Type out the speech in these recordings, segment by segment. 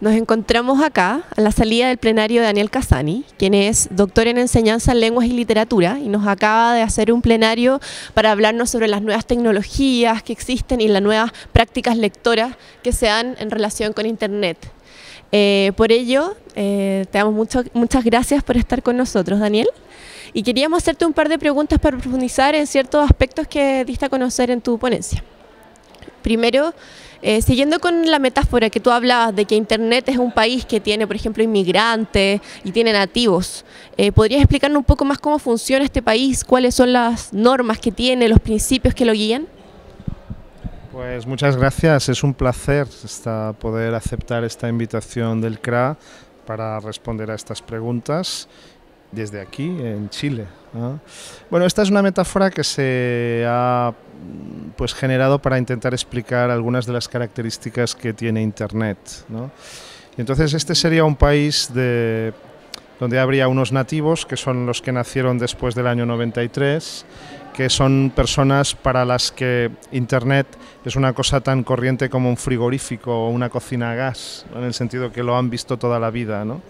Nos encontramos acá, a la salida del plenario de Daniel Casani, quien es doctor en enseñanza en lenguas y literatura, y nos acaba de hacer un plenario para hablarnos sobre las nuevas tecnologías que existen y las nuevas prácticas lectoras que se dan en relación con Internet. Por ello, te damos muchas gracias por estar con nosotros, Daniel. Y queríamos hacerte un par de preguntas para profundizar en ciertos aspectos que diste a conocer en tu ponencia. Primero, siguiendo con la metáfora que tú hablabas de que Internet es un país que tiene, por ejemplo, inmigrantes y tiene nativos, ¿podrías explicarnos un poco más cómo funciona este país? ¿Cuáles son las normas que tiene, los principios que lo guían? Pues muchas gracias, es un placer poder aceptar esta invitación del CRA para responder a estas preguntas desde aquí, en Chile, ¿no? Bueno, esta es una metáfora que se ha generado para intentar explicar algunas de las características que tiene Internet, ¿no? Y entonces este sería un país donde habría unos nativos, que son los que nacieron después del año 93, que son personas para las que Internet es una cosa tan corriente como un frigorífico o una cocina a gas, ¿no? En el sentido que lo han visto toda la vida, ¿no?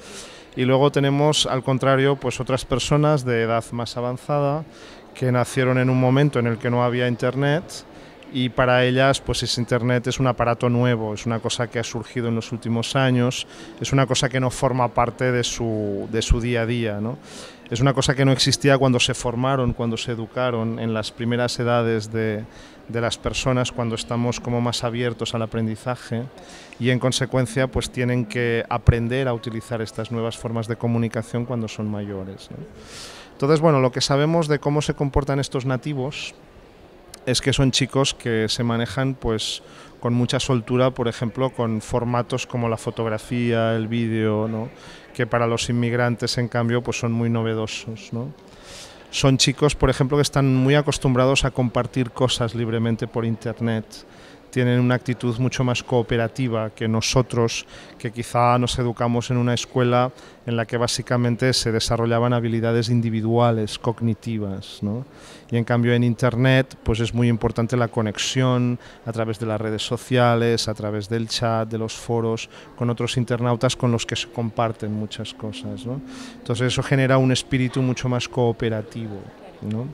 Y luego tenemos, al contrario, pues otras personas de edad más avanzada que nacieron en un momento en el que no había Internet, y para ellas pues Internet es un aparato nuevo, es una cosa que ha surgido en los últimos años, es una cosa que no forma parte de su día a día, ¿no? Es una cosa que no existía cuando se formaron, cuando se educaron en las primeras edades de las personas, cuando estamos como más abiertos al aprendizaje, y en consecuencia pues tienen que aprender a utilizar estas nuevas formas de comunicación cuando son mayores, ¿no? Entonces, bueno, lo que sabemos de cómo se comportan estos nativos es que son chicos que se manejan pues con mucha soltura, por ejemplo, con formatos como la fotografía, el vídeo, ¿no? Que para los inmigrantes, en cambio, pues son muy novedosos, ¿no? Son chicos, por ejemplo, que están muy acostumbrados a compartir cosas libremente por Internet. Tienen una actitud mucho más cooperativa que nosotros, que quizá nos educamos en una escuela en la que básicamente se desarrollaban habilidades individuales, cognitivas, ¿no? Y en cambio en Internet pues es muy importante la conexión a través de las redes sociales, a través del chat, de los foros, con otros internautas con los que se comparten muchas cosas, ¿no? Entonces eso genera un espíritu mucho más cooperativo, ¿no?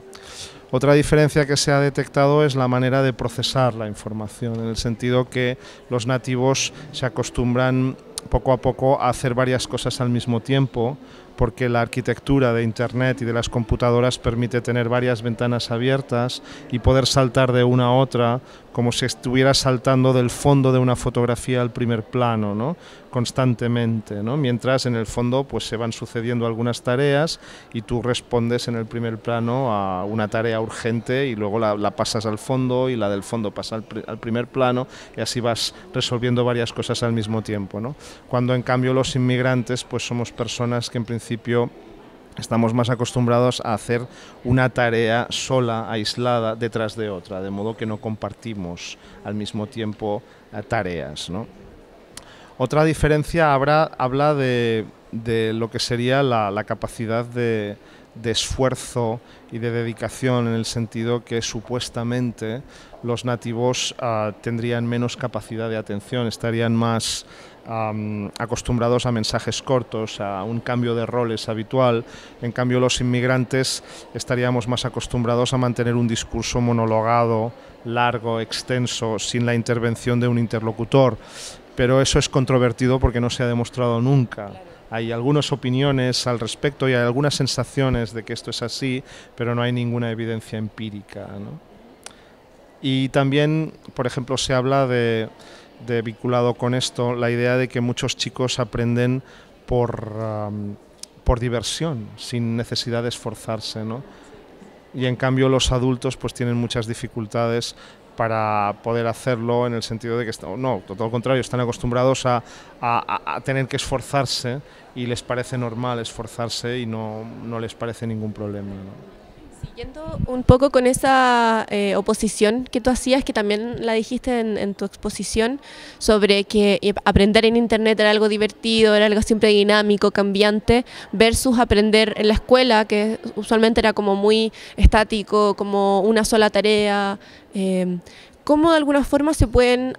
Otra diferencia que se ha detectado es la manera de procesar la información, en el sentido que los nativos se acostumbran poco a poco a hacer varias cosas al mismo tiempo, porque la arquitectura de Internet y de las computadoras permite tener varias ventanas abiertas y poder saltar de una a otra como si estuviera saltando del fondo de una fotografía al primer plano, ¿no? Constantemente, ¿no? Mientras en el fondo pues se van sucediendo algunas tareas y tú respondes en el primer plano a una tarea urgente y luego la pasas al fondo, y la del fondo pasa al primer plano, y así vas resolviendo varias cosas al mismo tiempo, ¿no? Cuando en cambio los inmigrantes pues somos personas que en principio estamos más acostumbrados a hacer una tarea sola, aislada, detrás de otra, de modo que no compartimos al mismo tiempo tareas, ¿no? Otra diferencia habla de lo que sería la capacidad de esfuerzo y de dedicación, en el sentido que supuestamente los nativos tendrían menos capacidad de atención, estarían más acostumbrados a mensajes cortos, a un cambio de roles habitual. En cambio los inmigrantes estaríamos más acostumbrados a mantener un discurso monologado, largo, extenso, sin la intervención de un interlocutor, pero eso es controvertido porque no se ha demostrado nunca. Hay algunas opiniones al respecto y hay algunas sensaciones de que esto es así, pero no hay ninguna evidencia empírica, ¿no? Y también, por ejemplo, se habla de vinculado con esto, la idea de que muchos chicos aprenden por diversión, sin necesidad de esforzarse, ¿no? Y en cambio los adultos pues tienen muchas dificultades para poder hacerlo, en el sentido de que, no, todo lo contrario, están acostumbrados a tener que esforzarse, y les parece normal esforzarse y no les parece ningún problema, ¿no? Siguiendo un poco con esa oposición que tú hacías, que también la dijiste en tu exposición, sobre que aprender en Internet era algo divertido, era algo siempre dinámico, cambiante, versus aprender en la escuela, que usualmente era como muy estático, como una sola tarea. ¿Cómo de alguna forma se pueden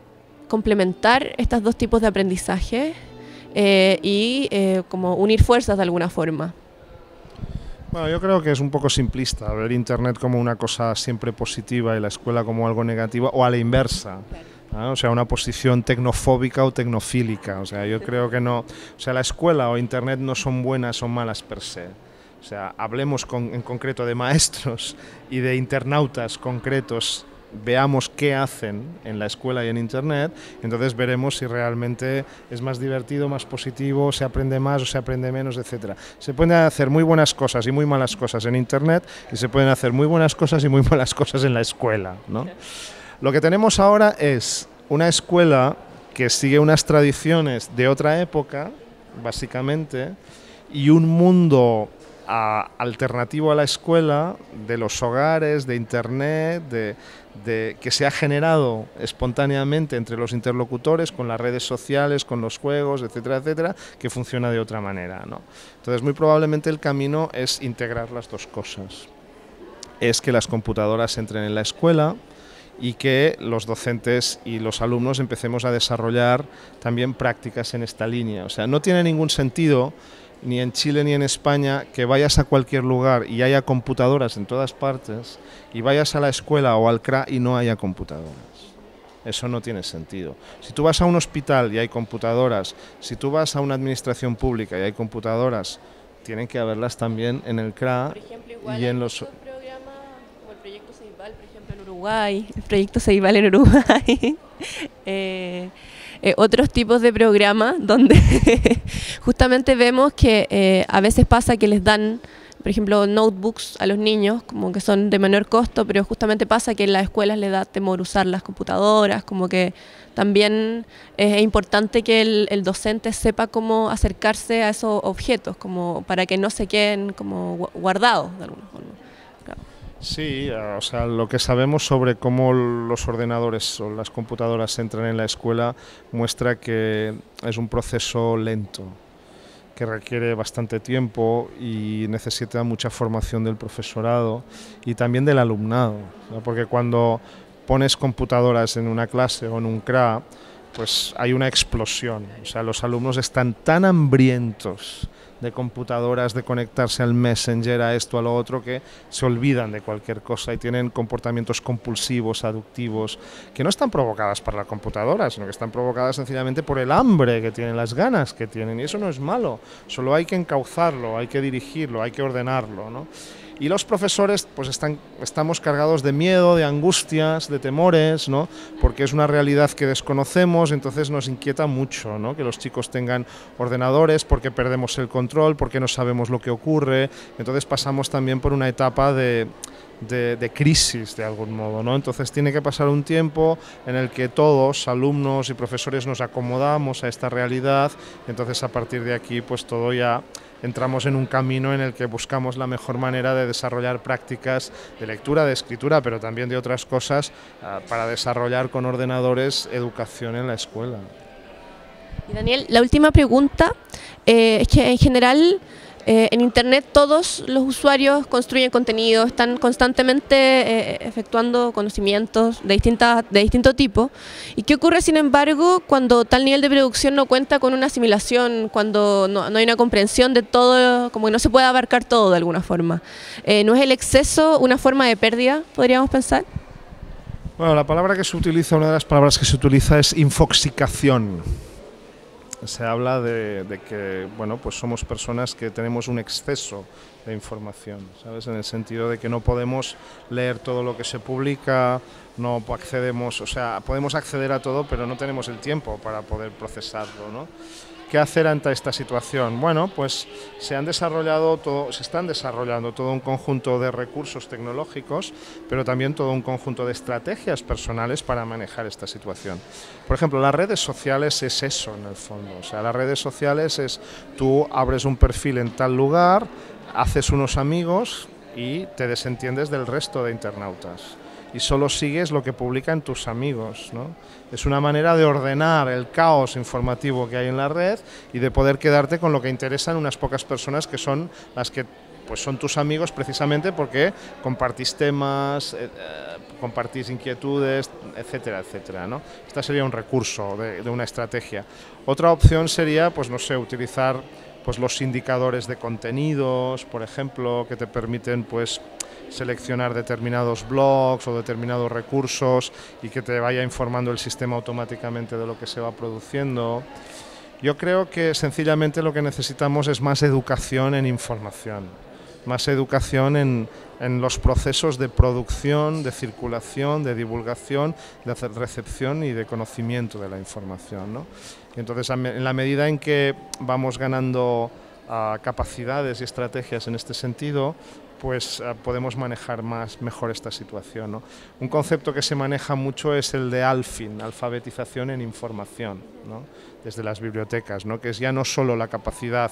complementar estos dos tipos de aprendizaje? como unir fuerzas de alguna forma. Bueno, yo creo que es un poco simplista ver Internet como una cosa siempre positiva y la escuela como algo negativo, o a la inversa. ¿No? O sea, una posición tecnofóbica o tecnofílica. O sea, yo creo que no. O sea, la escuela o Internet no son buenas o malas per se. O sea, hablemos en concreto de maestros y de internautas concretos, veamos qué hacen en la escuela y en Internet, entonces veremos si realmente es más divertido, más positivo, se aprende más o se aprende menos, etcétera. Se pueden hacer muy buenas cosas y muy malas cosas en Internet y se pueden hacer muy buenas cosas y muy malas cosas en la escuela, ¿no? Lo que tenemos ahora es una escuela que sigue unas tradiciones de otra época, básicamente, y un mundo alternativo a la escuela, de los hogares, de Internet, que se ha generado espontáneamente entre los interlocutores, con las redes sociales, con los juegos, etcétera, etcétera, que funciona de otra manera, ¿no? Entonces, muy probablemente el camino es integrar las dos cosas. Es que las computadoras entren en la escuela y que los docentes y los alumnos empecemos a desarrollar también prácticas en esta línea. O sea, no tiene ningún sentido ni en Chile ni en España que vayas a cualquier lugar y haya computadoras en todas partes y vayas a la escuela o al CRA y no haya computadoras. Eso no tiene sentido. Si tú vas a un hospital y hay computadoras, si tú vas a una administración pública y hay computadoras, tienen que haberlas también en el CRA. Por ejemplo, igual y en los programas como el proyecto Ceibal, por ejemplo, en Uruguay, el proyecto Ceibal en Uruguay. Otros tipos de programas donde justamente vemos que a veces pasa que les dan, por ejemplo, notebooks a los niños, como que son de menor costo, pero justamente pasa que en las escuelas les da temor usar las computadoras, como que también es importante que el docente sepa cómo acercarse a esos objetos, como para que no se queden como guardados de alguna forma. Claro. Sí, o sea, lo que sabemos sobre cómo los ordenadores o las computadoras entran en la escuela muestra que es un proceso lento, que requiere bastante tiempo y necesita mucha formación del profesorado y también del alumnado, ¿no? Porque cuando pones computadoras en una clase o en un CRA, pues hay una explosión. O sea, los alumnos están tan hambrientos de computadoras, de conectarse al Messenger, a esto, a lo otro, que se olvidan de cualquier cosa y tienen comportamientos compulsivos, aductivos, que no están provocadas por la computadora, sino que están provocadas sencillamente por el hambre que tienen, las ganas que tienen, y eso no es malo, solo hay que encauzarlo, hay que dirigirlo, hay que ordenarlo, ¿no? Y los profesores pues estamos cargados de miedo, de angustias, de temores, ¿no? Porque es una realidad que desconocemos, entonces nos inquieta mucho, ¿no? Que los chicos tengan ordenadores, porque perdemos el control, porque no sabemos lo que ocurre, entonces pasamos también por una etapa de crisis de algún modo, ¿no? Entonces tiene que pasar un tiempo en el que todos, alumnos y profesores, nos acomodamos a esta realidad, entonces a partir de aquí pues todo ya entramos en un camino en el que buscamos la mejor manera de desarrollar prácticas de lectura, de escritura, pero también de otras cosas para desarrollar con ordenadores educación en la escuela. Y Daniel, la última pregunta es que en general en Internet todos los usuarios construyen contenido, están constantemente efectuando conocimientos de distinto tipo. ¿Y qué ocurre, sin embargo, cuando tal nivel de producción no cuenta con una asimilación, cuando no hay una comprensión de todo, como que no se puede abarcar todo de alguna forma? ¿No es el exceso una forma de pérdida, podríamos pensar? Bueno, la palabra que se utiliza, una de las palabras que se utiliza es infoxicación. Se habla de que, bueno, pues somos personas que tenemos un exceso de información, ¿sabes? En el sentido de que no podemos leer todo lo que se publica, no accedemos, o sea, podemos acceder a todo, pero no tenemos el tiempo para poder procesarlo, ¿no? ¿Qué hacer ante esta situación? Bueno, pues se están desarrollando todo un conjunto de recursos tecnológicos, pero también todo un conjunto de estrategias personales para manejar esta situación. Por ejemplo, las redes sociales es eso en el fondo. O sea, las redes sociales es tú abres un perfil en tal lugar, haces unos amigos y te desentiendes del resto de internautas. Y solo sigues lo que publican tus amigos, ¿no? Es una manera de ordenar el caos informativo que hay en la red y de poder quedarte con lo que interesan unas pocas personas que son las que pues son tus amigos precisamente porque compartís temas, compartís inquietudes, etcétera, etcétera, ¿no? Este sería un recurso de una estrategia. Otra opción sería, pues no sé, utilizar pues los indicadores de contenidos, por ejemplo, que te permiten pues seleccionar determinados blogs o determinados recursos y que te vaya informando el sistema automáticamente de lo que se va produciendo. Yo creo que sencillamente lo que necesitamos es más educación en información, más educación en los procesos de producción, de circulación, de divulgación, de recepción y de conocimiento de la información, ¿no? Y entonces, en la medida en que vamos ganando capacidades y estrategias en este sentido, pues podemos manejar mejor esta situación, ¿no? Un concepto que se maneja mucho es el de ALFIN, alfabetización en información, ¿no? Desde las bibliotecas, ¿no? Que es ya no solo la capacidad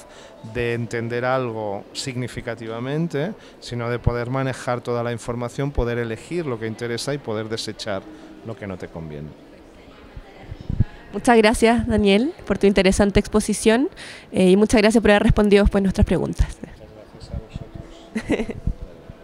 de entender algo significativamente, sino de poder manejar toda la información, poder elegir lo que interesa y poder desechar lo que no te conviene. Muchas gracias, Daniel, por tu interesante exposición y muchas gracias por haber respondido pues, nuestras preguntas. Muchas gracias a vosotros.